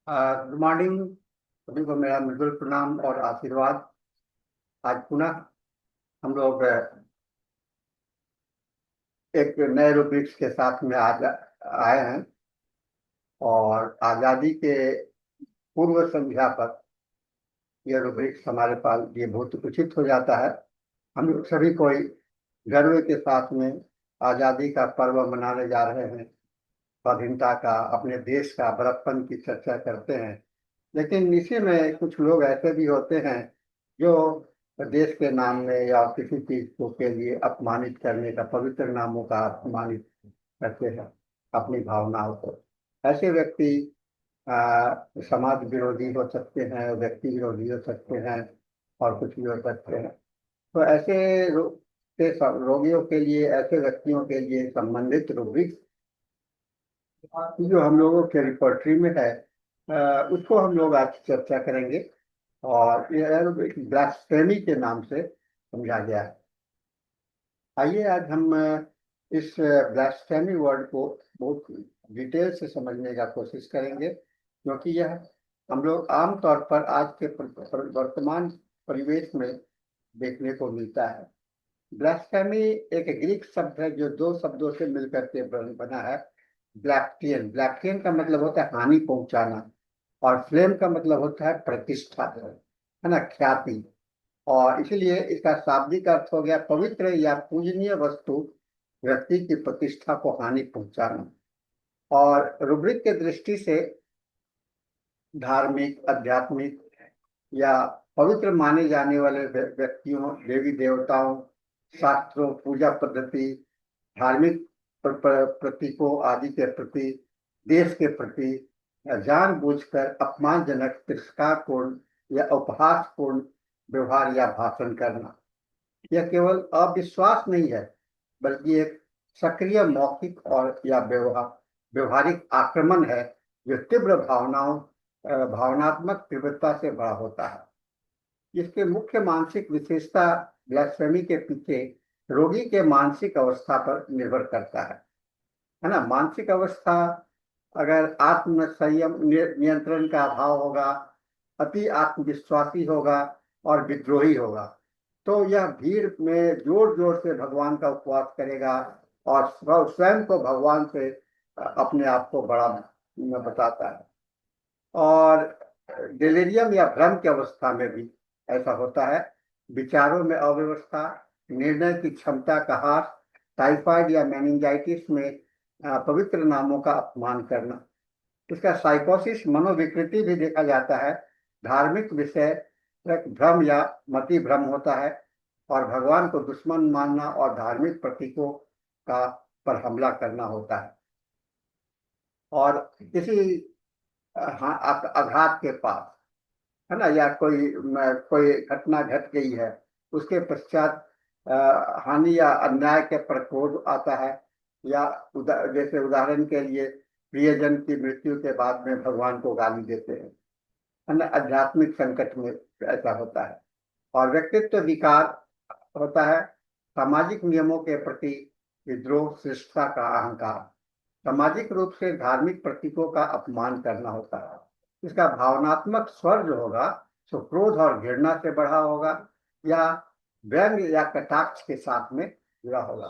Good morning. सभी को मेरा मृदुल प्रणाम और आशीर्वाद। आज पुनः हम लोग एक नए रूब्रिक्स के साथ में आज आए हैं और आज़ादी के पूर्व संध्या पर यह रूब्रिक्स हमारे पास ये बहुत उचित हो जाता है। हम लोग सभी कोई गर्व के साथ में आज़ादी का पर्व मनाने जा रहे हैं। स्वाधीनता का, अपने देश का बड़प्पन की चर्चा करते हैं। लेकिन इसी में कुछ लोग ऐसे भी होते हैं जो देश के नाम में या किसी चीज को के लिए अपमानित करने का, पवित्र नामों का अपमानित करते हैं अपनी भावनाओं को। ऐसे व्यक्ति समाज विरोधी हो सकते हैं, व्यक्ति विरोधी हो सकते हैं और कुछ भी हो सकते हैं। तो ऐसे रोगियों के लिए, ऐसे व्यक्तियों के लिए संबंधित रूब्रिक्स जो हम लोगों के रिपोर्टरी में है, उसको हम लोग आज चर्चा करेंगे। और यह ब्लास्फेमी के नाम से समझा गया है। आइए आज हम इस ब्लास्फेमी वर्ड को बहुत डिटेल से समझने का कोशिश करेंगे, क्योंकि यह हम लोग आमतौर पर आज के वर्तमान परिवेश में देखने को मिलता है। ब्लास्फेमी एक ग्रीक शब्द है जो दो शब्दों से मिलकर के बना है। ब्लैप्टियन, ब्लैप्टियन का मतलब होता है हानि पहुंचाना, और फ्लेम का मतलब होता है प्रतिष्ठा, है ना, ख्याति। और इसलिए इसका शाब्दिक अर्थ हो गया पवित्र या पूजनीय वस्तु व्यक्ति की प्रतिष्ठा को हानि पहुंचाना। और रुब्रिक के दृष्टि से धार्मिक, आध्यात्मिक या पवित्र माने जाने वाले व्यक्तियों, देवी देवताओं, शास्त्रों, पूजा पद्धति, धार्मिक प्रतीकों आदि के प्रति, देश के प्रति जानबूझकर अपमानजनक, तिरस्कारपूर्ण या उपहासपूर्ण व्यवहार या भाषण करना। यह केवल अविश्वास नहीं है, बल्कि एक सक्रिय मौखिक और या व्यवहारिक आक्रमण है जो तीव्र भावनात्मक तीव्रता से बड़ा होता है। इसके मुख्य मानसिक विशेषता ब्लास्फेमी के पीछे रोगी के मानसिक अवस्था पर निर्भर करता है ना। मानसिक अवस्था अगर आत्म संयम, नियंत्रण का अभाव होगा, अति आत्मविश्वासी होगा और विद्रोही होगा, तो यह भीड़ में जोर जोर से भगवान का उपवास करेगा और स्वयं को भगवान से अपने आप को बड़ा बताता है। और डिलीरियम या भ्रम की अवस्था में भी ऐसा होता है। विचारों में अव्यवस्था, निर्णय की क्षमता का ह्रास, टाइफाइड या मेनिंजाइटिस में पवित्र नामों का अपमान करना। इसका साइकोसिस, मनोविकृति भी देखा जाता है। धार्मिक विषय भ्रम या मति भ्रम होता है और भगवान को दुश्मन मानना और धार्मिक प्रतीकों का पर हमला करना होता है। और किसी आघात के पास, है ना, या कोई घटना घट गई है, उसके पश्चात हानि या अन्याय के पर क्रोध आता है। या जैसे उदाहरण के लिए प्रियजन की मृत्यु के बाद में भगवान को गाली देते हैं, है ना। आध्यात्मिक संकट में ऐसा होता है। और व्यक्तित्व विकार होता है। सामाजिक नियमों के प्रति विद्रोह, श्रेष्ठता का अहंकार, सामाजिक रूप से धार्मिक प्रतीकों का अपमान करना होता है। इसका भावनात्मक स्वर जो होगा सो क्रोध और घृणा से बढ़ा होगा या व्यंग या कटाक्ष के साथ में जुड़ा होगा।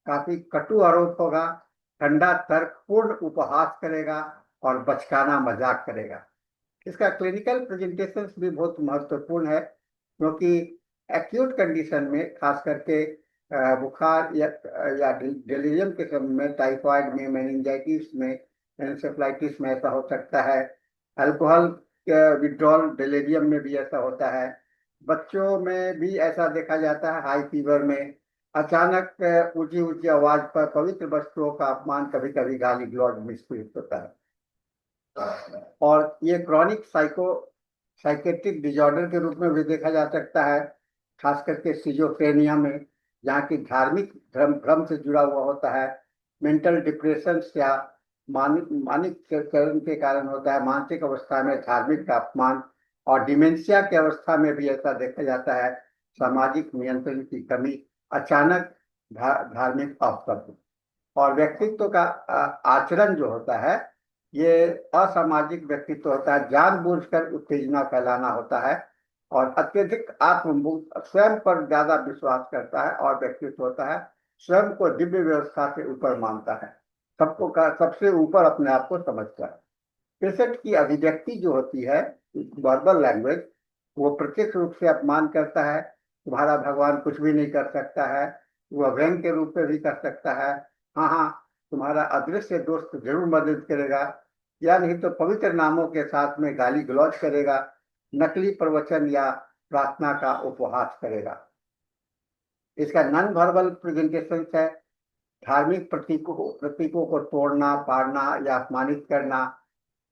काफी कटु आरोप होगा, ठंडा तर्कपूर्ण उपहास करेगा और बचकाना मजाक करेगा। इसका क्लिनिकल प्रेजेंटेशन भी बहुत महत्वपूर्ण है, क्योंकि एक्यूट कंडीशन में, खास करके बुखार या डिलीरियम के समय में, टाइफाइड में, मेनिंजाइटिस में, एंसेफ्लाइटिस में ऐसा हो सकता है। अल्कोहल विड्रॉल डिलीरियम में भी ऐसा होता है। बच्चों में भी ऐसा देखा जाता है। हाई फीवर में अचानक ऊंची ऊंची आवाज पर पवित्र वस्तुओं का अपमान, कभी कभी गाली गलौज मिश्रित होता है। और ये क्रॉनिक साइकेट्रिक डिजॉर्डर के रूप में भी देखा जा सकता है, खास करके सिजोफ्रेनिया में, जहाँ की धार्मिक भ्रम भ्रम से जुड़ा हुआ होता है। मेंटल डिप्रेशन या मानसिकरण के कारण होता है। मानसिक अवस्था में धार्मिक का अपमान। और डिमेंशिया की अवस्था में भी ऐसा देखा जाता है। सामाजिक नियंत्रण की कमी, अचानक धार्मिक अवसर और व्यक्तित्व का आचरण जो होता है ये असामाजिक व्यक्तित्व होता है, जानबूझकर उत्तेजना फैलाना होता है, और अत्यधिक आत्मबोध, स्वयं पर ज्यादा विश्वास करता है, और व्यक्तित्व होता है स्वयं को दिव्य व्यवस्था से ऊपर मानता है, सबको का सबसे ऊपर अपने आप को समझता है। पेशेंट की अभिव्यक्ति जो होती है, वर्बल लैंग्वेज, वो प्रत्यक्ष रूप से अपमान करता है, तुम्हारा भगवान कुछ भी नहीं कर सकता है, वह व्यंग के रूप में भी कर सकता है, हाँ हाँ तुम्हारा अदृश्य दोस्त जरूर मदद करेगा, या नहीं तो पवित्र नामों के साथ में गाली गलौज करेगा, नकली प्रवचन या प्रार्थना का उपहास करेगा। इसका नॉन वर्बल प्रेजेंटेशन है, धार्मिक प्रतीकों को तोड़ना, फाड़ना या अपमानित करना,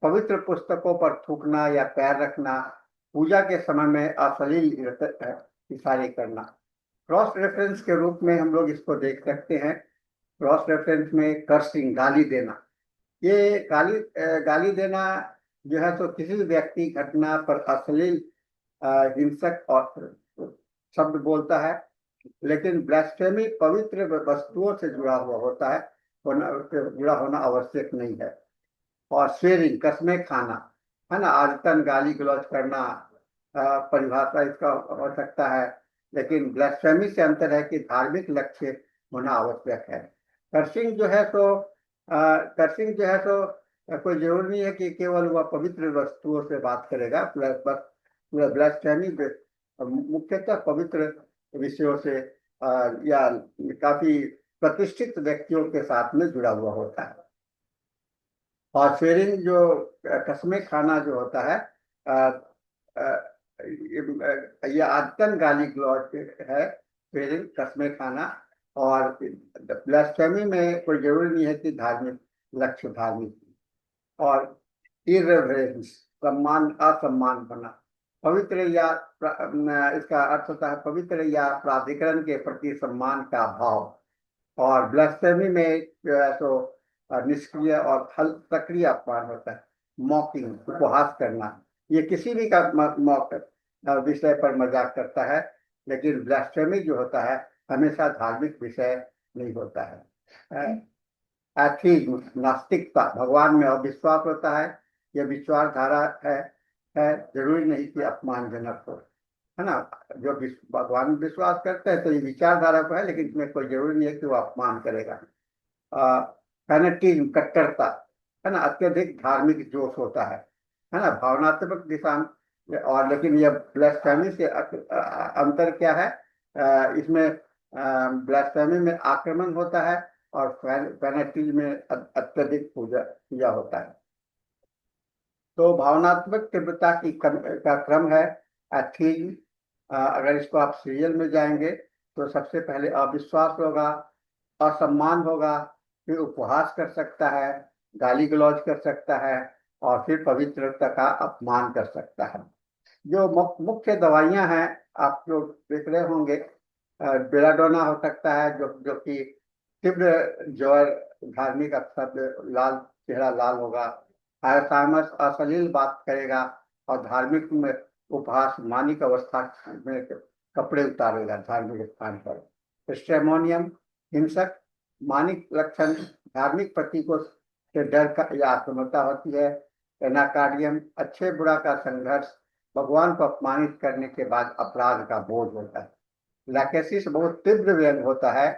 पवित्र पुस्तकों पर थूकना या पैर रखना, पूजा के समय में अश्लील इशारे करना। क्रॉस रेफरेंस के रूप में हम लोग इसको देख सकते हैं। क्रॉस रेफरेंस में कर्सिंग, गाली देना, ये गाली देना जो है तो किसी भी व्यक्ति घटना पर अश्लील हिंसक और शब्द बोलता है, लेकिन ब्लास्फेमी पवित्र वस्तुओं से जुड़ा हुआ होता है, जुड़ा होना आवश्यक नहीं है। और स्वेरिंग, कसमें खाना, है ना, आदतन गाली गलौज करना, परिभाषा इसका हो सकता है, लेकिन ब्लास्फेमी से अंतर है कि धार्मिक लक्ष्य होना आवश्यक है। कर्सिंग जो है तो कर्सिंग जो है तो कोई जरूरी नहीं है कि केवल वह पवित्र वस्तुओं से बात करेगा, ब्लास्फेमी मुख्यतः पवित्र विषयों से या काफी प्रतिष्ठित व्यक्तियों के साथ में जुड़ा हुआ होता है। और स्वेरिंग जो कसमें खाना जो होता है, यह आदतन गाली गलौज है, स्वेरिंग कसमें खाना। और ब्लास्फेमी में कोई जरूरी नहीं है कि धार्मिक लक्ष्य धार्मिक। और इरेवरेंस, सम्मान असम्मान बना, पवित्र या इसका अर्थ होता है पवित्र या प्राधिकरण के प्रति सम्मान का भाव। और ब्लास्फेमी में जो है तो निष्क्रिय और सक्रिय अपमान होता है, मॉकिंग, उपहास करना, ये किसी भी का विषय पर मजाक करता है, लेकिन ब्लास्फेमी जो होता है हमेशा धार्मिक विषय नहीं होता है। एथीज्म, नास्तिकता, भगवान में अविश्वास होता है, यह विचारधारा है, जरूरी नहीं कि अपमानजनक हो, है ना, जो भगवान में विश्वास करते हैं तो ये विचारधारा को है, लेकिन इसमें कोई जरूरी नहीं है कि वो अपमान करेगा। फैनेटिज्म, कट्टरता, है ना, अत्यधिक धार्मिक जोश होता है ना, भावनात्मक दिशा में। और लेकिन यह ब्लास्फेमी से अंतर क्या है, इसमें ब्लास्फेमी में आक्रमण होता है, और फैनेटिज्म में अत्यधिक पूजा होता है। तो भावनात्मक तीव्रता का क्रम है एथीज्म। अगर इसको आप सीरियल में जाएंगे तो सबसे पहले अविश्वास होगा, असम्मान होगा, फिर उपहास कर सकता है, गाली गलौज कर सकता है, और फिर पवित्रता का अपमान कर सकता है। जो मुख्य दवाइयां हैं आप जो देख रहे होंगे, बेलाडोना हो सकता है, जो कि तीव्र ज्वर, धार्मिक अवसर, लाल चेहरा लाल होगा, अल्जाइमर अश्लील बात करेगा, और धार्मिक में उपहास, मानिक अवस्था में कपड़े उतारेगा धार्मिक स्थान पर। स्ट्रेमोनियम, हिंसक, मानिक लक्षण, धार्मिक प्रतीकों से डर का या आत्मता होती है। एनाकार्डियम, अच्छे बुरा का संघर्ष, भगवान को अपमानित करने के बाद अपराध का बोझ होता है। लैकेसिस बहुत तीव्र व्यंग होता है,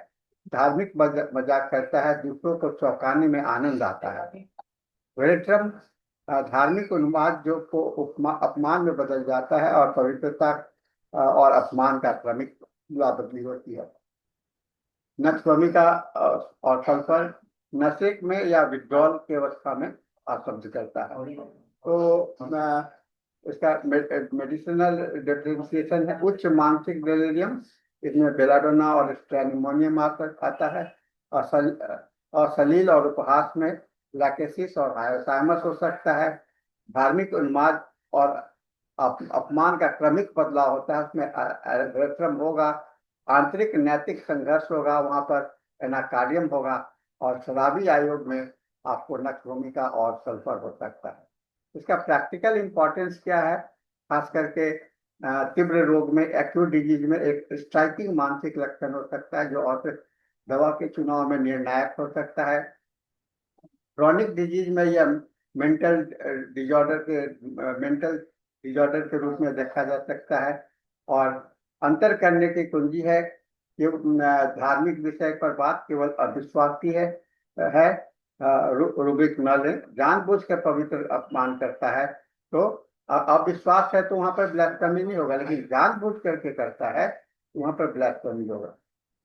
धार्मिक मजाक करता है, दूसरों को चौंकाने में आनंद आता है। वेलेट्रम, धार्मिक उन्माद जो को अपमान में बदल जाता है, और पवित्रता और अपमान का क्रमिक बदली होती है। नक्सवमिका और सल्फर, नशे में या विड्रॉल की अवस्था में आशब्द करता है। तो इसका मेडिसिनल डिफरेंशिएशन है, उच्च मानसिक डेलिरियम, इसमें बेलाडोना और स्ट्रेनिमोनियम आता है। अश्लील और उपहास में लैकेसिस और अल्जाइमर हो सकता है। धार्मिक उन्माद और अपमान का क्रमिक बदलाव होता है, उसमें रेट्रम होगा। आंतरिक नैतिक संघर्ष होगा, वहां पर एनाकार्डियम होगा। और शराबी आयोग में आपको नक्सभूमिका और सल्फर हो सकता है। इसका प्रैक्टिकल इंपॉर्टेंस क्या है, खास करके तीव्र रोग में, एक्यूट डिजीज में एक स्ट्राइकिंग मानसिक लक्षण हो सकता है, जो और दवा के चुनाव में निर्णायक हो सकता है। क्रॉनिक डिजीज में यह मेंटल मेंटल डिजॉर्डर के रूप में देखा जा सकता है। और अंतर करने की कुंजी है कि धार्मिक विषय पर बात केवल अविश्वास की है। रूबिक नॉलेज जानबूझ कर पवित्र अपमान करता है तो अविश्वास है तो वहां पर ब्लास्फेमी नहीं होगा, लेकिन जानबूझ करके करता है तो वहां पर ब्लास्फेमी होगा।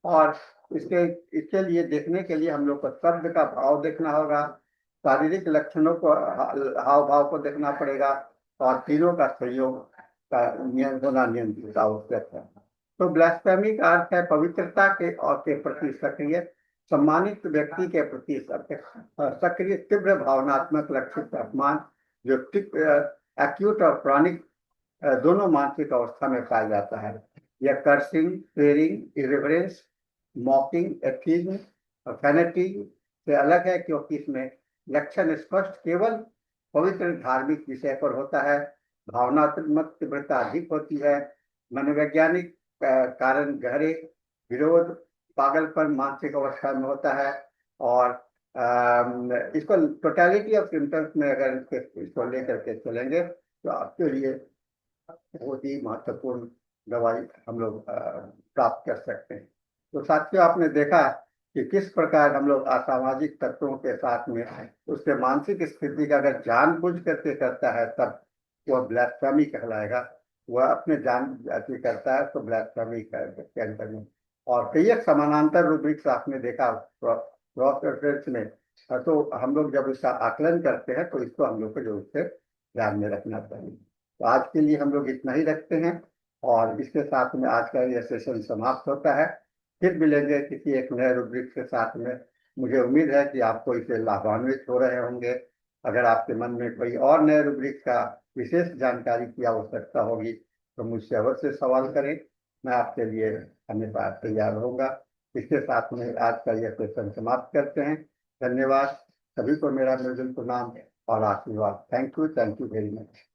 और इसके इसके लिए देखने के लिए हम लोग को शब्द का भाव देखना होगा, शारीरिक लक्षणों को, हाव भाव को देखना पड़ेगा, और तीनों का सहयोग का होना नियंत्रित आवश्यक है। तो ब्लास्फेमी का अर्थ है पवित्रता के और के प्रति सक्रिय, सम्मानित व्यक्ति के प्रति सक्रिय तीव्र भावनात्मक लक्षित अपमान, जो एक्यूट और क्रॉनिक दोनों मानसिक अवस्था में पाया जाता है। यह कर्सिंग, स्वेरिंग, इरेवरेंस, मॉकिंग, एथीज्म और फैनिटी से अलग है, क्योंकि इसमें लक्षण स्पष्ट केवल पवित्र धार्मिक विषय पर होता है। भावनात्मक तीव्रता अधिक होती है। मनोवैज्ञानिक कारण गहरे विरोध, पागलपन मानसिक अवस्था में होता है। और इसको टोटलिटी ऑफ सिम्टम्स में अगर इसको लेकर के चलेंगे तो आपके लिए बहुत ही महत्वपूर्ण दवाई हम लोग प्राप्त कर सकते हैं। तो साथियों, आपने देखा कि किस प्रकार हम लोग असामाजिक तत्वों के साथ में उसके मानसिक स्थिति का अगर जानबूझ करके करता है तब वह ब्लास्फेमी कहलाएगा। वह अपने जान अति करता है तो ब्लास्फेमी के अंतर में। और कई एक समानांतर रूब्रिक्स आपने देखा क्रॉस रेफरेंस में, तो हम लोग जब इसका आकलन करते हैं तो इसको हम लोग को जरूर से ध्यान में रखना चाहिए। तो आज के लिए हम लोग इतना ही रखते हैं और इसके साथ में आज का यह सेशन समाप्त होता है। फिर मिलेंगे किसी एक नए रूब्रिक के साथ में। मुझे उम्मीद है कि आपको इसे लाभान्वित हो रहे होंगे। अगर आपके मन में कोई और नए रूब्रिक का विशेष जानकारी की आवश्यकता होगी तो मुझसे अवश्य सवाल करें, मैं आपके लिए हमेशा तैयार रहूंगा। इसके साथ में आज का यह सेशन समाप्त करते हैं। धन्यवाद। सभी को मेरा मृदुल प्रणाम और आशीर्वाद। Thank you very much.